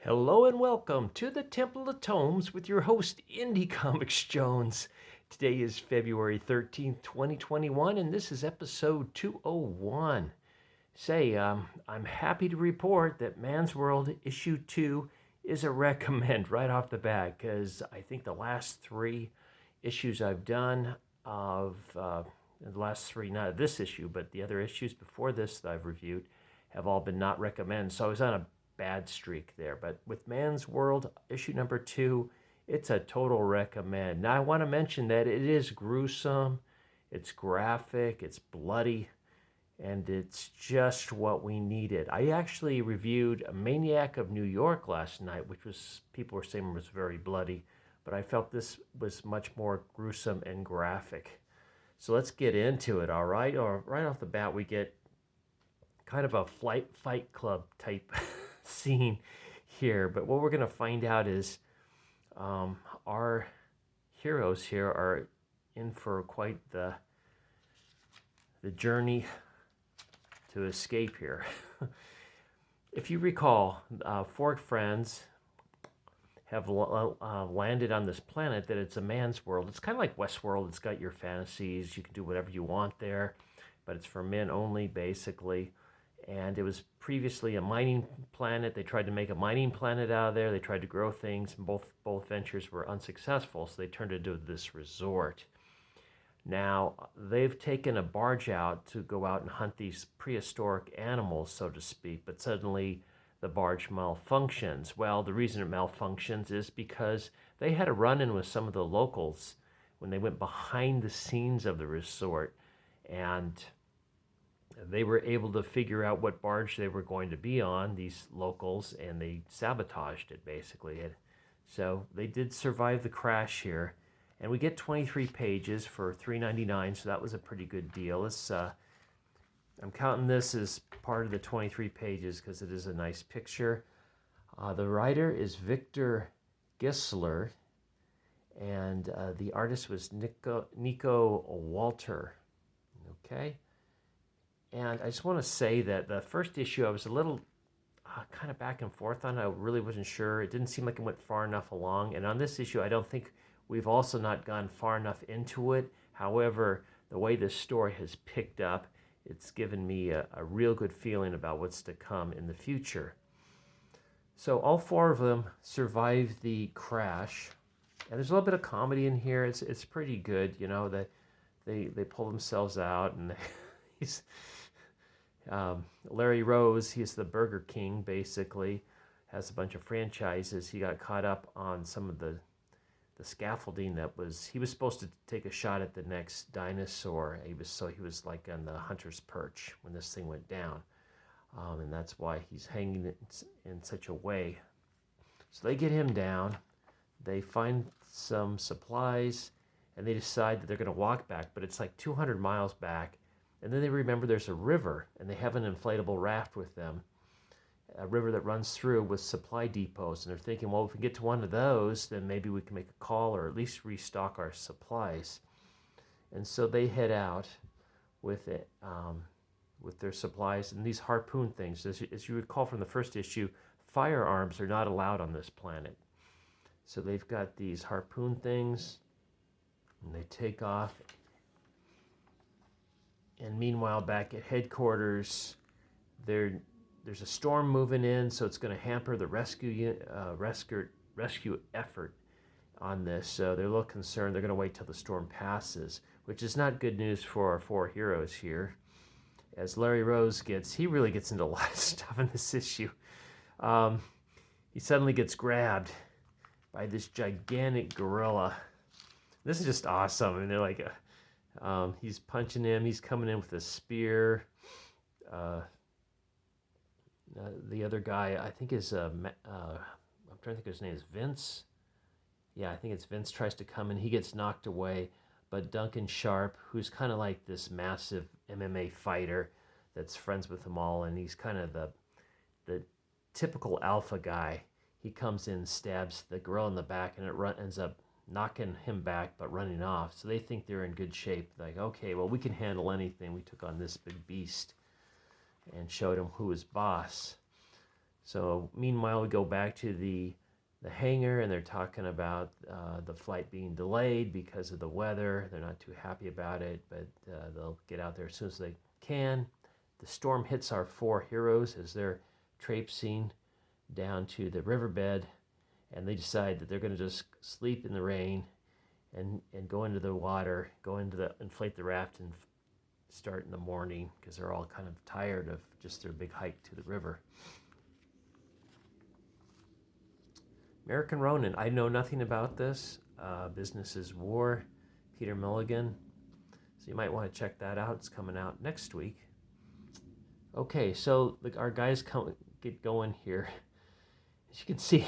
Hello and welcome to the Temple of Tomes with your host, Indie Comics Jones. Today is February 13th, 2021, and this is episode 201. I'm happy to report that Mann's World issue 2 is a recommend right off the bat because I think the last three issues I've done the last three, not of this issue, but the other issues before this that I've reviewed, have all been not recommend. So I was on a bad streak there. But with Mann's World, issue number 2, it's a total recommend. Now, I want to mention that it is gruesome, it's graphic, it's bloody, and it's just what we needed. I actually reviewed A Maniac of New York last night, which was, people were saying was very bloody, but I felt this was much more gruesome and graphic. So let's get into it, all right? Or right off the bat, we get kind of a fight club type scene here. But what we're going to find out is our heroes here are in for quite the journey to escape here. If you recall, four friends have landed on this planet that it's a man's world. It's kind of like Westworld. It's got your fantasies. You can do whatever you want there, but it's for men only, basically. And it was previously a mining planet. They tried to make a mining planet out of there. They tried to grow things, and both ventures were unsuccessful, so they turned it into this resort. Now, they've taken a barge out to go out and hunt these prehistoric animals, so to speak, but suddenly the barge malfunctions. Well, the reason it malfunctions is because they had a run-in with some of the locals when they went behind the scenes of the resort, and they were able to figure out what barge they were going to be on, these locals, and they sabotaged it, basically. So they did survive the crash here, and we get 23 pages for $3.99, so that was a pretty good deal. I'm counting this as part of the 23 pages because it is a nice picture. The writer is Victor Gischler, and the artist was Nico Walter. Okay? And I just want to say that the first issue I was a little kind of back and forth on. I really wasn't sure. It didn't seem like it went far enough along. And on this issue, I don't think we've also not gone far enough into it. However, the way this story has picked up, it's given me a real good feeling about what's to come in the future. So all four of them survived the crash. And there's a little bit of comedy in here. It's pretty good, you know, that they pull themselves out, and he's Larry Rose, he's the Burger King, basically, has a bunch of franchises. He got caught up on some of the scaffolding he was supposed to take a shot at the next dinosaur. He was like on the hunter's perch when this thing went down. And that's why he's hanging in such a way. So they get him down, they find some supplies, and they decide that they're going to walk back, but it's like 200 miles back. And then they remember there's a river, and they have an inflatable raft with them, a river that runs through with supply depots. And they're thinking, well, if we get to one of those, then maybe we can make a call or at least restock our supplies. And so they head out with it, with their supplies and these harpoon things. As you recall from the first issue, firearms are not allowed on this planet. So they've got these harpoon things, and they take off. And meanwhile, back at headquarters, there's a storm moving in, so it's going to hamper the rescue effort on this. So they're a little concerned. They're going to wait till the storm passes, which is not good news for our four heroes here. As Larry Rose he really gets into a lot of stuff in this issue. He suddenly gets grabbed by this gigantic gorilla. This is just awesome. And they're like, he's punching him. He's coming in with a spear. The other guy, I think is, I'm trying to think of his name, is Vince. Yeah, I think it's Vince, tries to come in. He gets knocked away. But Duncan Sharp, who's kind of like this massive MMA fighter that's friends with them all, and he's kind of the typical alpha guy. He comes in, stabs the gorilla in the back, and it ends up knocking him back but running off. So they think they're in good shape. Like, okay, well, we can handle anything. We took on this big beast and showed him who was boss. So meanwhile, we go back to the hangar, and they're talking about the flight being delayed because of the weather. They're not too happy about it, but they'll get out there as soon as they can. The storm hits our four heroes as they're traipsing down to the riverbed, and they decide that they're going to just sleep in the rain and go into the water, inflate the raft, and start in the morning because they're all kind of tired of just their big hike to the river. American Ronin, I know nothing about this. Business is War, Peter Milligan. So you might want to check that out. It's coming out next week. Okay, so our guys get going here. As you can see,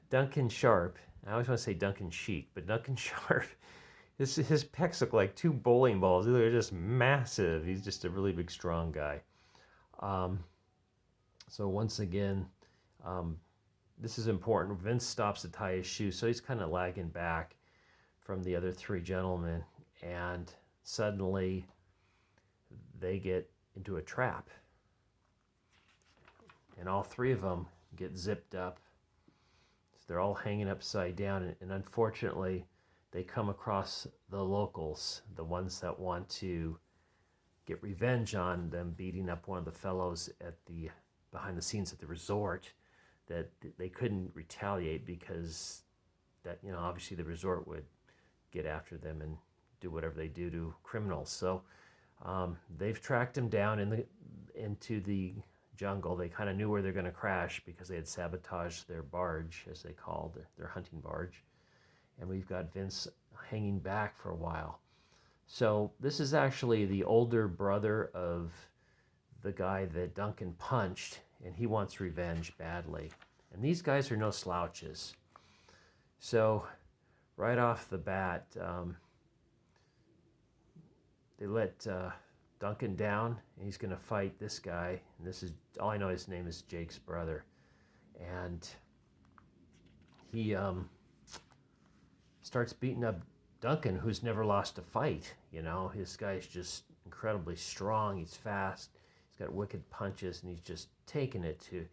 Duncan Sharp. I always want to say Duncan Sheik, but Duncan Sharp, his pecs look like two bowling balls. They're just massive. He's just a really big, strong guy. So once again, this is important. Vince stops to tie his shoes, so he's kind of lagging back from the other three gentlemen, and suddenly they get into a trap, and all three of them get zipped up. So they're all hanging upside down, and unfortunately, they come across the locals, the ones that want to get revenge on them beating up one of the fellows at the behind the scenes at the resort. That they couldn't retaliate because that, obviously the resort would get after them and do whatever they do to criminals. So they've tracked him down into the jungle. They kind of knew where they're going to crash because they had sabotaged their barge, as they called their hunting barge. And we've got Vince hanging back for a while. So this is actually the older brother of the guy that Duncan punched, and he wants revenge badly. And these guys are no slouches. So right off the bat, they let Duncan down, and he's going to fight this guy. And this is all I know. His name is Jake's brother, and he starts beating up Duncan, who's never lost a fight. His guy's just incredibly strong. He's fast. He's got wicked punches, and he's just taking it to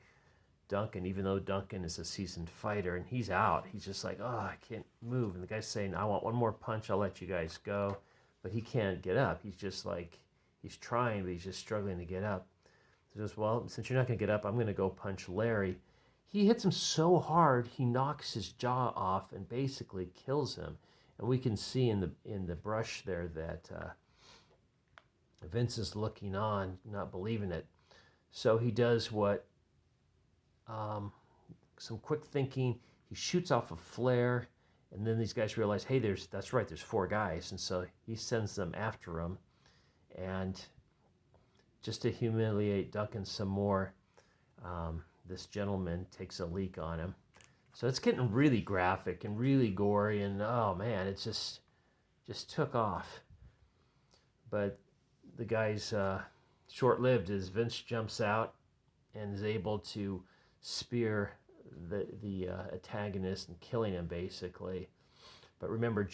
Duncan, even though Duncan is a seasoned fighter, and he's out. He's just like, I can't move. And the guy's saying, I want one more punch. I'll let you guys go. But he can't get up. He's just like, he's trying, but he's just struggling to get up. So he says, well, since you're not going to get up, I'm going to go punch Larry. He hits him so hard, he knocks his jaw off and basically kills him. And we can see in the brush there that Vince is looking on, not believing it. So he does what, some quick thinking. He shoots off a flare, and then these guys realize, hey, that's right, there's four guys. And so he sends them after him. And just to humiliate Duncan some more, this gentleman takes a leak on him. So it's getting really graphic and really gory, and oh man, it just took off. But the guy's short-lived as Vince jumps out and is able to spear the antagonist and killing him basically. But remember,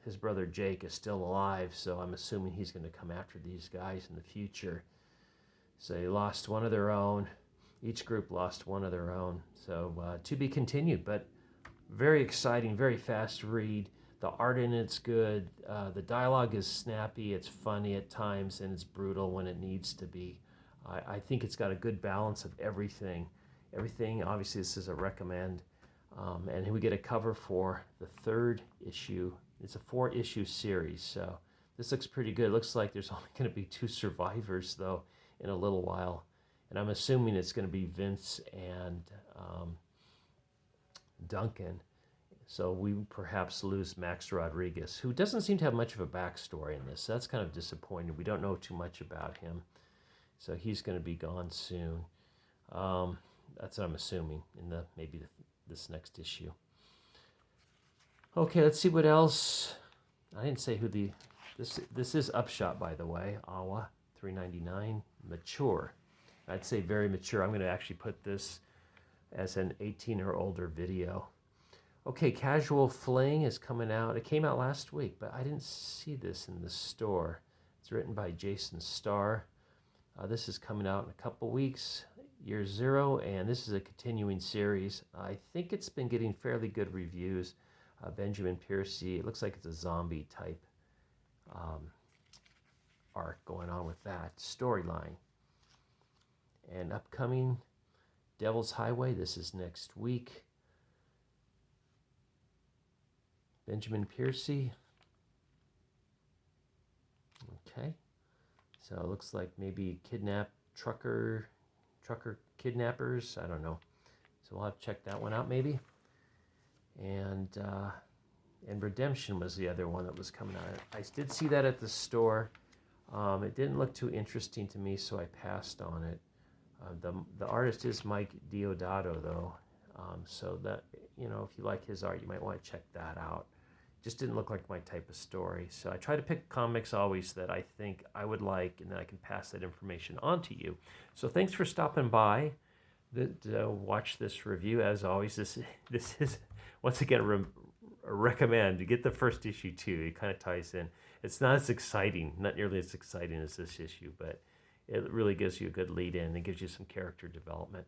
his brother Jake is still alive, so I'm assuming he's going to come after these guys in the future. So they lost one of their own. Each group lost one of their own. So to be continued, but very exciting, very fast read. The art in it's good. The dialogue is snappy. It's funny at times, and it's brutal when it needs to be. I think it's got a good balance of everything. Everything, obviously, this is a recommend. And we get a cover for the third issue. It's a 4-issue series, so this looks pretty good. It looks like there's only going to be 2 survivors, though, in a little while. And I'm assuming it's going to be Vince and Duncan. So we perhaps lose Max Rodriguez, who doesn't seem to have much of a backstory in this. So that's kind of disappointing. We don't know too much about him. So he's going to be gone soon. That's what I'm assuming in this next issue. Okay, let's see what else. I didn't say who this is Upshot, by the way. Awa, $3.99. Mature. I'd say very mature. I'm going to actually put this as an 18 or older video. Okay, Casual Fling is coming out. It came out last week, but I didn't see this in the store. It's written by Jason Starr. This is coming out in a couple weeks, year 0, and this is a continuing series. I think it's been getting fairly good reviews. Benjamin Piercy, it looks like it's a zombie type arc going on with that storyline. And upcoming, Devil's Highway, this is next week. Benjamin Piercy. Okay. So it looks like maybe trucker kidnappers. I don't know. So we'll have to check that one out maybe. And Redemption was the other one that was coming out. I did see that at the store. It didn't look too interesting to me, so I passed on it. The artist is Mike Diodato, though. So that, if you like his art, you might want to check that out. Just didn't look like my type of story. So I try to pick comics always that I think I would like, and then I can pass that information on to you. So thanks for stopping by to watch this review. As always, this is, once again, recommend to get the first issue too. It kind of ties in. It's not as exciting, not nearly as exciting as this issue, but it really gives you a good lead in and gives you some character development.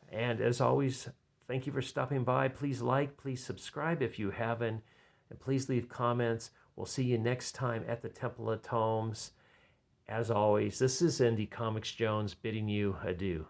And as always, thank you for stopping by. Please like, please subscribe if you haven't, and please leave comments. We'll see you next time at the Temple of Tomes. As always, this is Indie Comics Jones bidding you adieu.